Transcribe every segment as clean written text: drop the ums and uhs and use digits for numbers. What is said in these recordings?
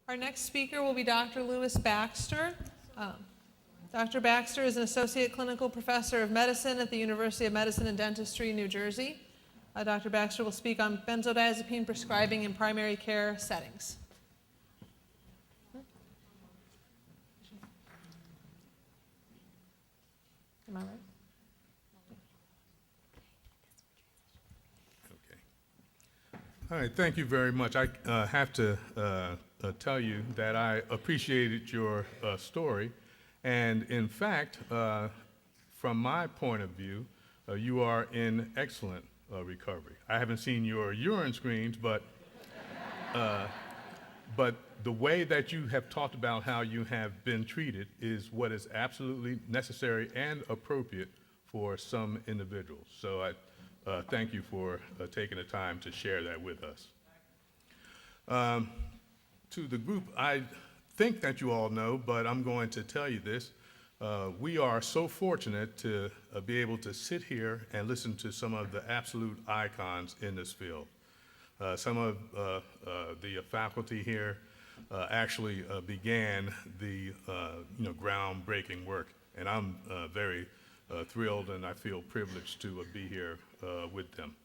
Our next speaker will be Dr. Louis Baxter. Dr. Baxter is an associate clinical professor of medicine at the University of Medicine and Dentistry, New Jersey. Dr. Baxter will speak on benzodiazepine prescribing in primary care settings. Am I right? All right, thank you very much. I have to tell you that I appreciated your story, and in fact, from my point of view, you are in excellent recovery. I haven't seen your urine screens, but the way that you have talked about how you have been treated is what is absolutely necessary and appropriate for some individuals. So I thank you for taking the time to share that with us. To the group, I think that you all know, but I'm going to tell you this. We are so fortunate to be able to sit here and listen to some of the absolute icons in this field. Some of the faculty here actually began the groundbreaking work, and I'm very thrilled and I feel privileged to be here with them.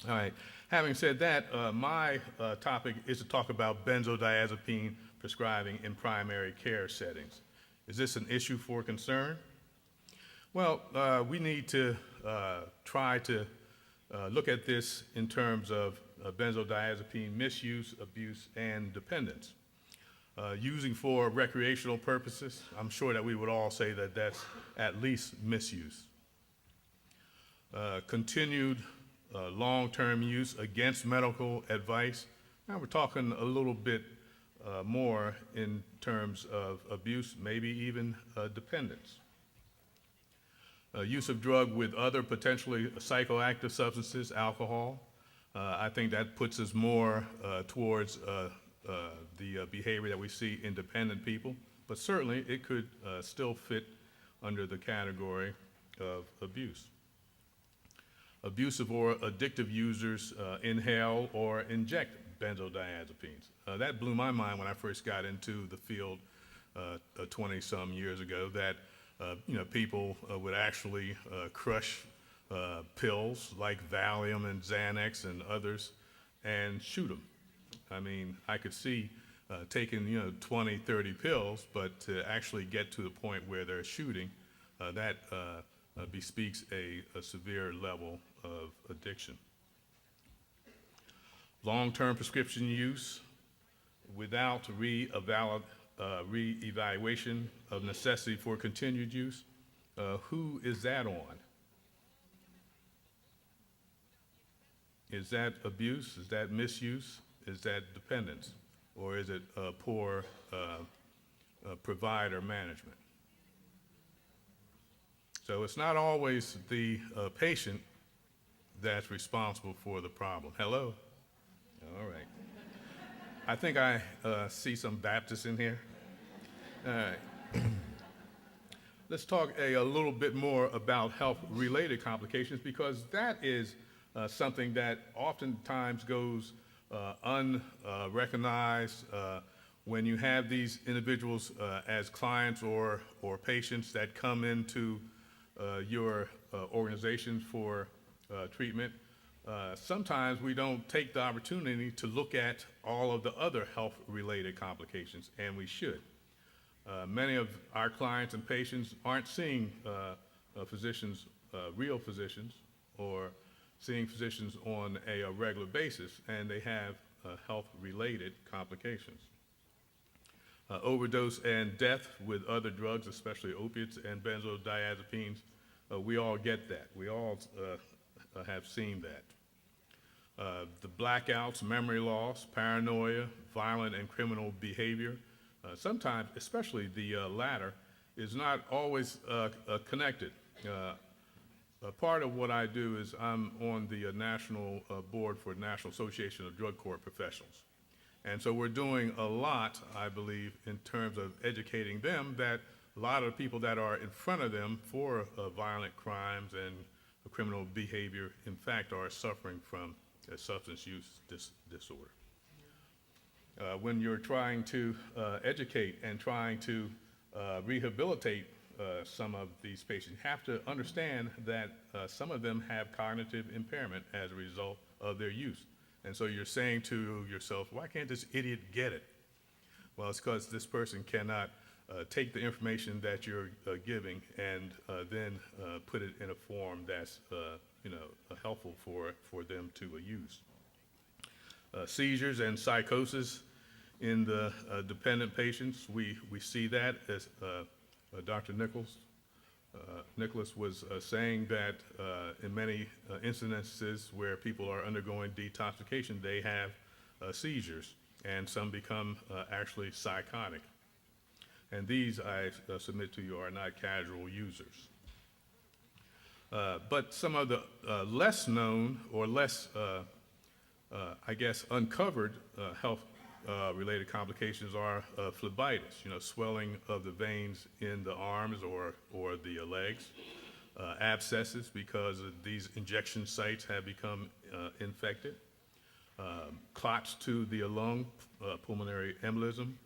All right, having said that, my topic is to talk about benzodiazepine prescribing in primary care settings. Is this an issue for concern? Well, we need to try to look at this in terms of benzodiazepine misuse, abuse, and dependence. Using for recreational purposes, I'm sure that we would all say that that's at least misuse. Continued long-term use against medical advice. Now we're talking a little bit more in terms of abuse, maybe even dependence. Use of drug with other potentially psychoactive substances, alcohol. I think that puts us more towards the behavior that we see in dependent people, but certainly it could still fit under the category of abuse. Abusive or addictive users inhale or inject benzodiazepines. That blew my mind when I first got into the field 20-some years ago, that people would actually crush pills like Valium and Xanax and others and shoot them. I mean, I could see taking 20, 30 pills, but to actually get to the point where they're shooting, that bespeaks a severe level of addiction. Long-term prescription use without re-evaluation of necessity for continued use. Who is that on? Is that abuse? Is that misuse? Is that dependence? Or is it poor provider management? So it's not always the patient that's responsible for the problem. Hello? All right. I think I see some Baptists in here. All right. Let's talk a little bit more about health-related complications, because that is something that oftentimes goes unrecognized when you have these individuals as clients or patients that come into your organization for treatment. Sometimes we don't take the opportunity to look at all of the other health-related complications, and we should. Many of our clients and patients aren't seeing physicians, real physicians, or seeing physicians on a regular basis, and they have health-related complications. Overdose and death with other drugs, especially opiates and benzodiazepines, we all get that. We all have seen that. The blackouts, memory loss, paranoia, violent and criminal behavior, sometimes, especially the latter, is not always connected. Part of what I do is I'm on the national board for the National Association of Drug Court Professionals. And so we're doing a lot, I believe, in terms of educating them that a lot of the people that are in front of them for violent crimes and criminal behavior, in fact, are suffering from a substance use disorder. When you're trying to educate and trying to rehabilitate some of these patients, you have to understand that some of them have cognitive impairment as a result of their use. And so you're saying to yourself, why can't this idiot get it? Well, it's because this person cannot take the information that you're giving and then put it in a form that's helpful for them to use. Seizures and psychosis in the dependent patients, we see that as Dr. Nicholas was saying that in many incidences where people are undergoing detoxification, they have seizures, and some become actually psychotic. And these, I submit to you, are not casual users. But some of the less known or less, uncovered health related complications are phlebitis, swelling of the veins in the arms or the legs, abscesses because these injection sites have become infected, clots to the lung, pulmonary embolism,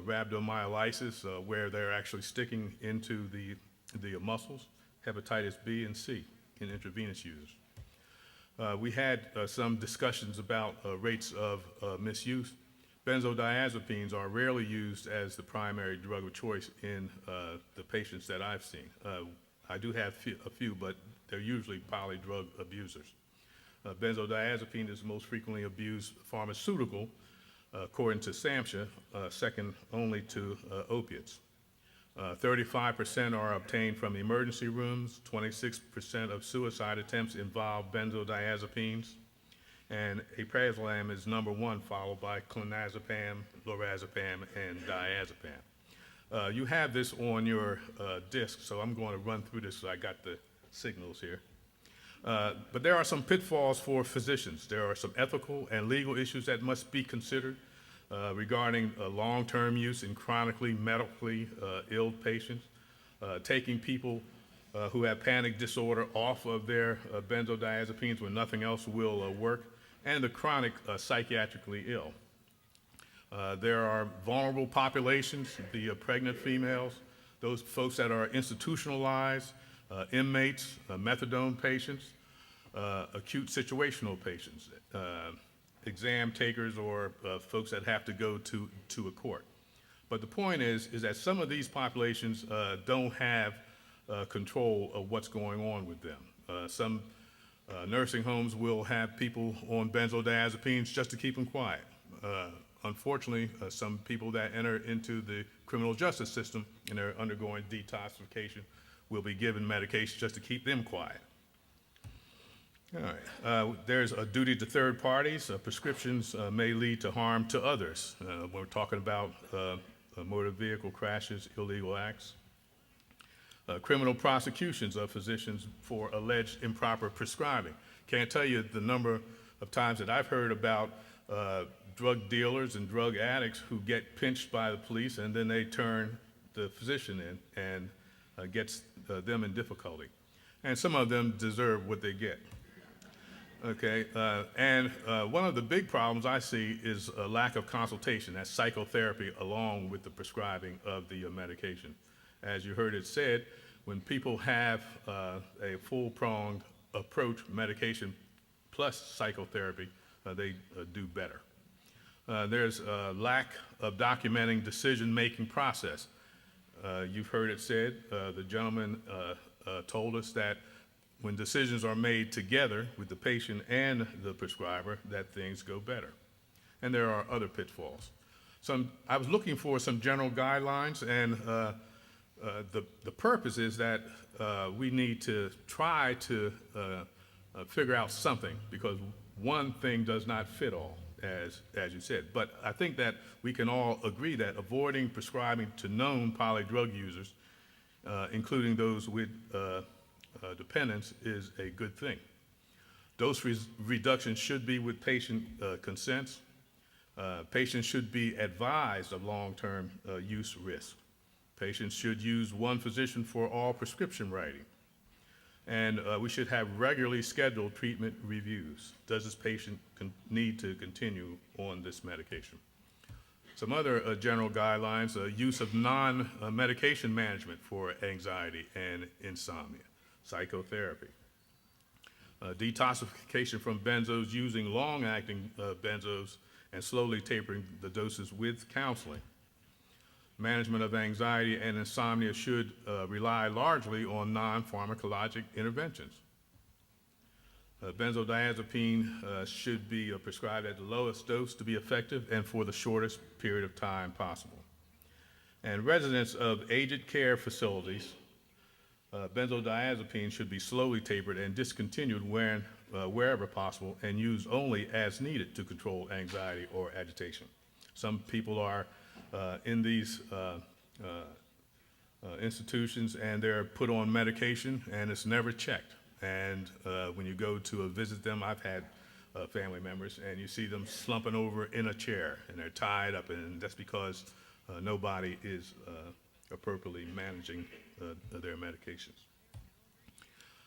rhabdomyolysis, where they're actually sticking into the muscles, hepatitis B and C in intravenous users. We had some discussions about rates of misuse. Benzodiazepines are rarely used as the primary drug of choice in the patients that I've seen. I do have a few, but they're usually polydrug abusers. Benzodiazepine is the most frequently abused pharmaceutical, according to SAMHSA, second only to opiates. 35% are obtained from emergency rooms. 26% of suicide attempts involve benzodiazepines. And aprazolam is number one, followed by clonazepam, lorazepam, and diazepam. You have this on your disc, so I'm going to run through this so I got the signals here. But there are some pitfalls for physicians. There are some ethical and legal issues that must be considered regarding long-term use in chronically medically ill patients, taking people who have panic disorder off of their benzodiazepines when nothing else will work, and the chronic psychiatrically ill. There are vulnerable populations, the pregnant females, those folks that are institutionalized, inmates, methadone patients, acute situational patients, exam takers, or folks that have to go to a court. But the point is that some of these populations don't have control of what's going on with them. Some nursing homes will have people on benzodiazepines just to keep them quiet. Unfortunately, some people that enter into the criminal justice system and are undergoing detoxification will be given medication just to keep them quiet. All right. There's a duty to third parties. Prescriptions may lead to harm to others. We're talking about motor vehicle crashes, illegal acts. Criminal prosecutions of physicians for alleged improper prescribing. Can't tell you the number of times that I've heard about drug dealers and drug addicts who get pinched by the police and then they turn the physician in and gets them in difficulty. And some of them deserve what they get. Okay, and one of the big problems I see is a lack of consultation, that's psychotherapy, along with the prescribing of the medication. As you heard it said, when people have a full-pronged approach, medication plus psychotherapy, they do better. There's a lack of documenting decision-making process. You've heard it said, the gentleman told us that when decisions are made together with the patient and the prescriber, that things go better. And there are other pitfalls. I was looking for some general guidelines, and the purpose is that we need to try to figure out something, because one thing does not fit all, as you said. But I think that we can all agree that avoiding prescribing to known polydrug users, including those with dependence, is a good thing. Dose reduction should be with patient consents. Patients should be advised of long-term use risk. Patients should use one physician for all prescription writing. And we should have regularly scheduled treatment reviews. Does this patient need to continue on this medication? Some other general guidelines: use of non-medication management for anxiety and insomnia, psychotherapy, detoxification from benzos, using long-acting benzos and slowly tapering the doses with counseling. Management of anxiety and insomnia should rely largely on non-pharmacologic interventions. Benzodiazepine should be prescribed at the lowest dose to be effective and for the shortest period of time possible. And residents of aged care facilities, benzodiazepine should be slowly tapered and discontinued wherever possible and used only as needed to control anxiety or agitation. Some people are in these institutions and they're put on medication and it's never checked. And when you go to visit them, I've had family members, and you see them slumping over in a chair, and they're tied up, and that's because nobody is appropriately managing their medications.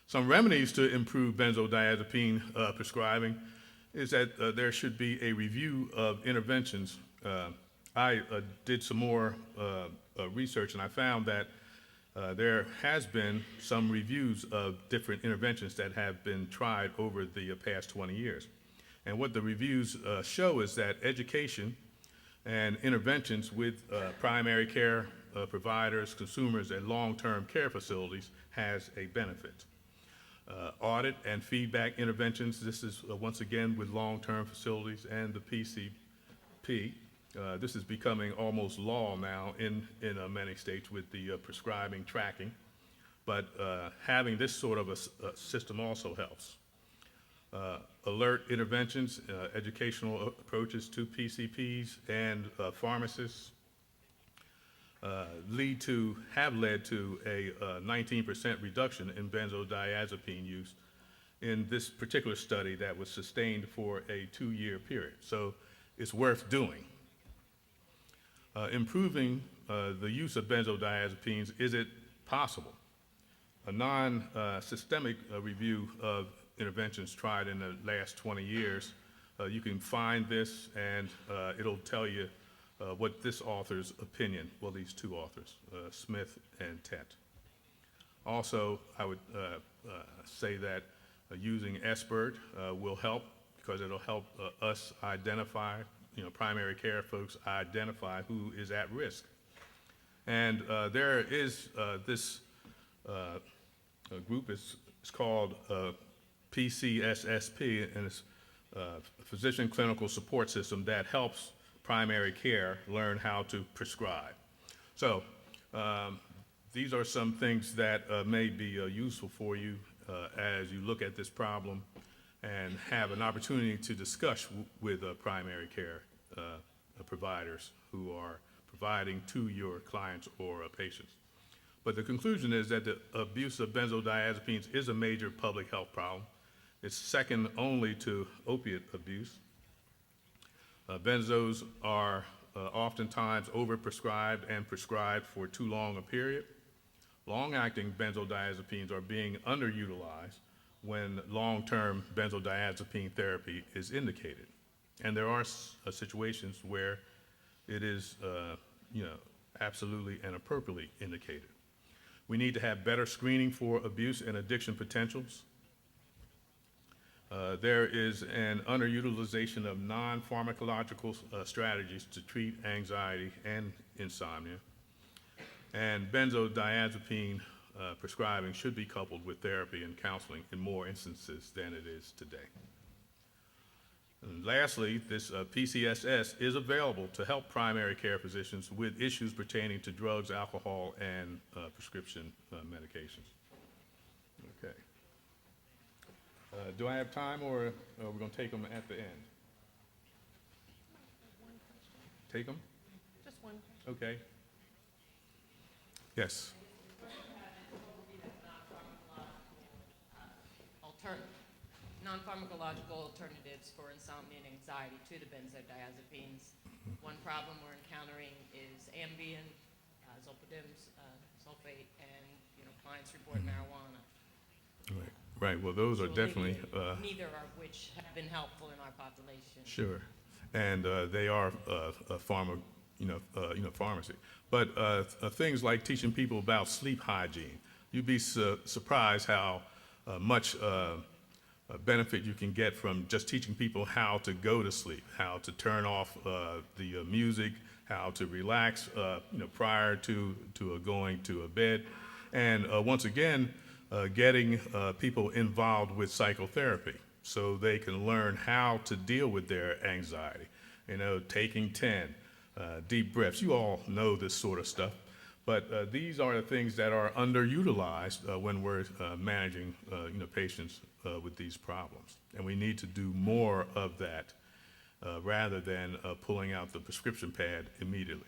Some remedies to improve benzodiazepine prescribing is that there should be a review of interventions. I did some more research, and I found that there has been some reviews of different interventions that have been tried over the past 20 years. And what the reviews show is that education and interventions with primary care providers, consumers, and long-term care facilities has a benefit. Audit and feedback interventions, this is once again with long-term facilities and the PCP. This is becoming almost law now in many states with the prescribing tracking, but having this sort of a system also helps. Alert interventions, educational approaches to PCPs and pharmacists have led to a 19% reduction in benzodiazepine use in this particular study that was sustained for a 2-year period. So it's worth doing. Improving the use of benzodiazepines, is it possible? A non-systemic review of interventions tried in the last 20 years, you can find this and it'll tell you what this author's opinion, well, these two authors, Smith and Tent. Also, I would say that using SBIRT will help because it'll help us identify, primary care folks identify who is at risk. And there is this group, it's called PCSSP, and it's a physician clinical support system that helps primary care learn how to prescribe. So these are some things that may be useful for you as you look at this problem and have an opportunity to discuss with primary care providers who are providing to your clients or patients. But the conclusion is that the abuse of benzodiazepines is a major public health problem. It's second only to opiate abuse. Benzos are oftentimes overprescribed and prescribed for too long a period. Long-acting benzodiazepines are being underutilized when long-term benzodiazepine therapy is indicated. And there are situations where it is, absolutely and appropriately indicated. We need to have better screening for abuse and addiction potentials. There is an underutilization of non-pharmacological strategies to treat anxiety and insomnia. And benzodiazepine prescribing should be coupled with therapy and counseling in more instances than it is today. And lastly, this PCSS is available to help primary care physicians with issues pertaining to drugs, alcohol, and prescription medications. Okay. Do I have time, or are we going to take them at the end? Take them? Just one. Okay. Yes. Non-pharmacological alternatives for insomnia and anxiety to the benzodiazepines. One problem we're encountering is Ambien, Zolpidem, sulfate, and clients report marijuana. Right. Well, those are definitely neither of which have been helpful in our population. sure, and they are pharmacy. But things like teaching people about sleep hygiene. You'd be surprised how much benefit you can get from just teaching people how to go to sleep, how to turn off the music, how to relax, prior to going to a bed, and once again, getting people involved with psychotherapy so they can learn how to deal with their anxiety. Taking 10 deep breaths. You all know this sort of stuff, but these are the things that are underutilized when we're managing, patients with these problems. And we need to do more of that rather than pulling out the prescription pad immediately.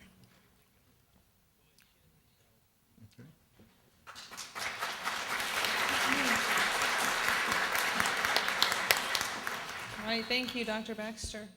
Okay. All right, thank you, Dr. Baxter.